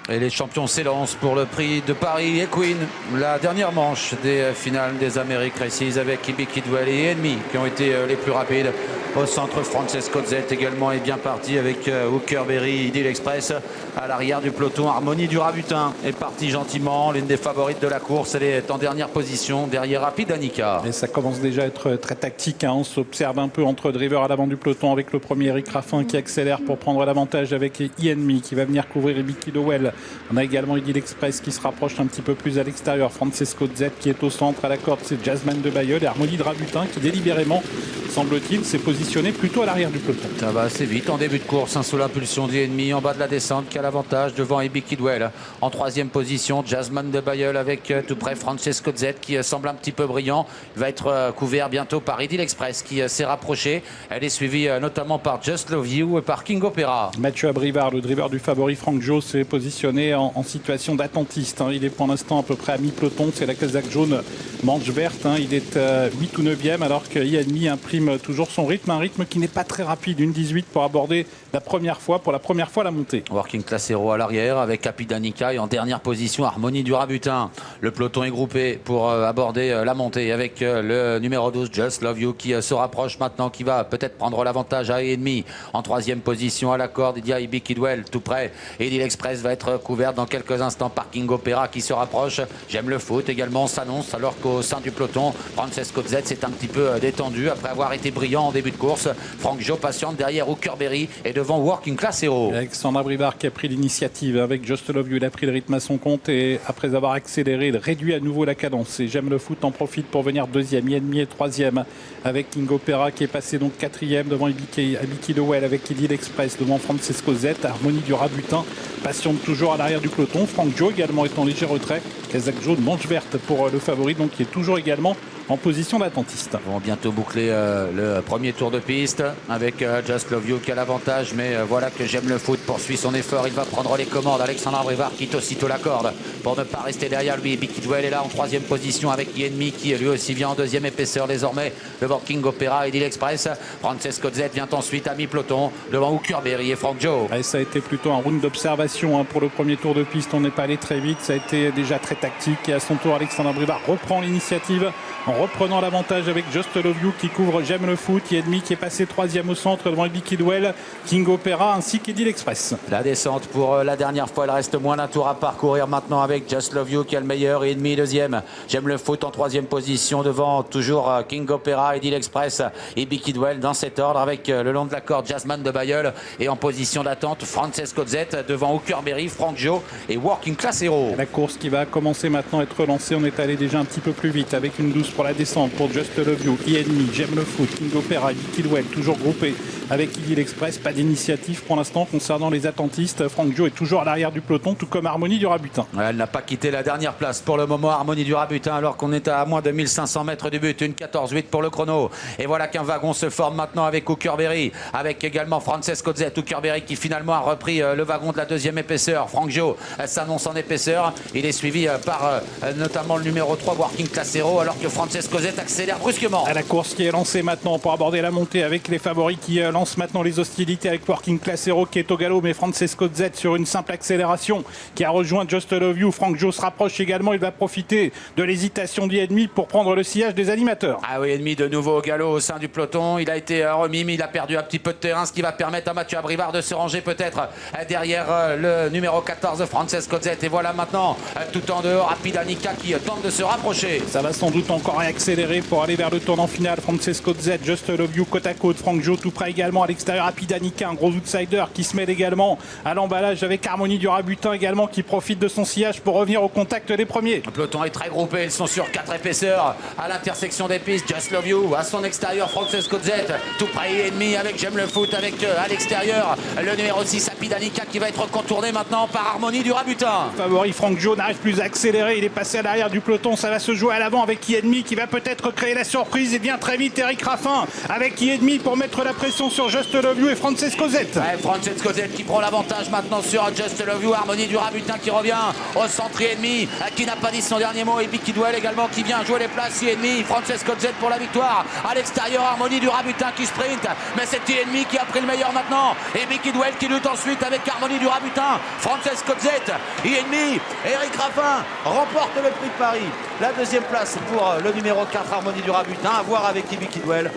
Et les champions s'élancent pour le prix de Paris Equine. La dernière manche des finales des Amériques Races avec Ibi Kidwell et Enemy qui ont été les plus rapides. Au centre, Francesco Zet également est bien parti avec Hooker Berry, Idyll Express. À l'arrière du peloton, Harmonie du Rabutin est partie gentiment. L'une des favorites de la course, elle est en dernière position derrière Rapid Annika. Et ça commence déjà à être très tactique. On s'observe un peu entre drivers à l'avant du peloton avec le premier Eric Raffin qui accélère pour prendre l'avantage avec Enemy qui va venir couvrir Ibi Kidwell. On a également Idyll Express qui se rapproche un petit peu plus à l'extérieur. Francesco Zet qui est au centre. À la corde, c'est Jasmine de Bayeul et Harmonie de Rabutin qui délibérément, semble-t-il, s'est positionné plutôt à l'arrière du peloton. Ça va assez vite en début de course, sous l'impulsion d'Enemy en bas de la descente qui a l'avantage devant Ibi Kidwell. En troisième position, Jasmine de Bayeul avec tout près Francesco Zet qui semble un petit peu brillant. Il va être couvert bientôt par Idyll Express qui s'est rapproché. Elle est suivie notamment par Just Love You et par King Opera. Mathieu Abrivard, le driver du favori Franck Jo, s'est positionné en situation d'attentiste. Il est pour l'instant à peu près à mi-peloton. C'est la casaque jaune manche verte. Il est 8 ou 9e alors que Enemy imprime toujours son rythme. Un rythme qui n'est pas très rapide. Une 18 pour aborder pour la première fois la montée. Working Class Hero à l'arrière avec Rapid Annika et en dernière position Harmonie du Rabutin. Le peloton est groupé pour aborder la montée avec le numéro 12 Just Love You qui se rapproche maintenant, qui va peut-être prendre l'avantage à Enemy. En troisième position à la corde, il y a Ibi Kidwell tout près. Idyll Express va être couvert dans quelques instants par King Opera qui se rapproche. J'aime le foot également s'annonce alors qu'au sein du peloton, Francesco Zet s'est un petit peu détendu après avoir été brillant en début de course. Franck Jo patiente derrière Hooker Berry et devant Working Class Hero. Alexandre Abrivard qui a pris l'initiative avec Just Love You. Il a pris le rythme à son compte et après avoir accéléré, il réduit à nouveau la cadence. Et J'aime le foot en profite pour venir deuxième. Enemy est troisième avec King Opera qui est passé donc quatrième devant Ibi Kidwell avec Idyll Express devant Francesco Zet. Harmonie du Rabutin patiente toujours à l'arrière du peloton. Franck Jo également est en léger retrait. Casaque jaune manche verte pour le favori donc qui est toujours également en position d'attentiste. On va bientôt boucler le premier tour de piste avec Just Love You qui a l'avantage, mais voilà que J'aime le foot poursuit son effort, il va prendre les commandes. Alexandre Abrivard quitte aussitôt la corde pour ne pas rester derrière lui. Ibi Kidwell est là en troisième position avec Enemy qui lui aussi vient en deuxième épaisseur désormais devant King Opera et Idyll Express. Francesco Zet vient ensuite à mi-peloton devant Hooker Berry et Franck Jo. Et ça a été plutôt un round d'observation pour le premier tour de piste. On n'est pas allé très vite, ça a été déjà très tactique et à son tour Alexandre Abrivard reprend l'initiative en reprenant l'avantage avec Just Love You qui couvre J'aime le foot. Enemy qui est passé troisième au centre devant Ibi Kidwell, King Opera ainsi qu'Idyll Express. La descente pour la dernière fois, il reste moins d'un tour à parcourir maintenant avec Just Love You qui a le meilleur et Enemy deuxième. J'aime le foot en troisième position devant toujours King Opera, Idyll Express, Ibi Kidwell dans cet ordre avec le long de la corde Jasmine de Bayeul et en position d'attente Francesco Zet devant Hooker Berry, Franck Jo et Working Class Hero. La course qui va commencer maintenant à être relancée. On est allé déjà un petit peu plus vite avec une 12 pour la descente pour Just Love You, Enemy, J'aime le foot, King Opera, Ibi Kidwell toujours groupé avec Idyll Express. Pas d'initiative pour l'instant concernant les attentistes. Franck Jo est toujours à l'arrière du peloton, tout comme Harmonie du Rabutin. Elle n'a pas quitté la dernière place pour le moment, Harmonie du Rabutin, alors qu'on est à moins de 1500 mètres du but. Une 14-8 pour le chrono. Et voilà qu'un wagon se forme maintenant avec Hooker Berry, avec également Francesco Zet. Hooker Berry qui finalement a repris le wagon de la deuxième épaisseur. Franck Jo s'annonce en épaisseur. Il est suivi par notamment le numéro 3, Working Class Hero, alors que Francesco Zet accélère brusquement. À la course qui est lancée maintenant pour aborder la montée avec les favoris qui lancent maintenant les hostilités avec Working Class Hero qui est au galop, mais Francesco Zet sur une simple accélération qui a rejoint Just Love You. Franck Jo se rapproche également, il va profiter de l'hésitation d'Enemy pour prendre le sillage des animateurs. Ah oui, Enemy de nouveau au galop au sein du peloton. Il a été remis, mais il a perdu un petit peu de terrain, ce qui va permettre à Mathieu Abrivard de se ranger peut-être derrière le numéro 14 Francesco Zet. Et voilà maintenant tout en dehors Rapid Annika qui tente de se rapprocher. Ça va sans doute encore accélérer pour aller vers le tournant final. Francesco Zet, Just Love You côte à côte. Franck Jo tout près également à l'extérieur. Rapid Annika, un gros outsider qui se mêle également à l'emballage avec Harmonie du Rabutin également qui profite de son sillage pour revenir au contact des premiers. Le peloton est très groupé, ils sont sur 4 épaisseurs à l'intersection des pistes. Just Love You à son extérieur, Francesco Zet tout près Enemy avec J'aime le foot avec à l'extérieur le numéro 6 Rapid Annika qui va être contourné maintenant par Harmonie du Rabutin. Favori Franck Jo n'arrive plus à accélérer accéléré, il est passé à l'arrière du peloton, ça va se jouer à l'avant avec Ienmi qui va peut-être créer la surprise. Et bien très vite Eric Raffin avec Ienmi pour mettre la pression sur Just Love You et Francesco Z. Ouais, Francesco Z qui prend l'avantage maintenant sur Just Love You. Harmonie du Rabutin qui revient au centre. Ienmi qui n'a pas dit son dernier mot. Et Bicky Duel également qui vient jouer les places. Ienmi, Francesco Z pour la victoire. À l'extérieur, Harmonie du Rabutin qui sprint. Mais c'est Ienmi qui a pris le meilleur maintenant. Et Bicky Duel qui lutte ensuite avec Harmonie du Rabutin. Francesco Z, Ienmi, Eric Raffin remporte le prix de Paris. La deuxième place pour le numéro 4 Harmonie du Rabutin. À voir avec Bicky Duel.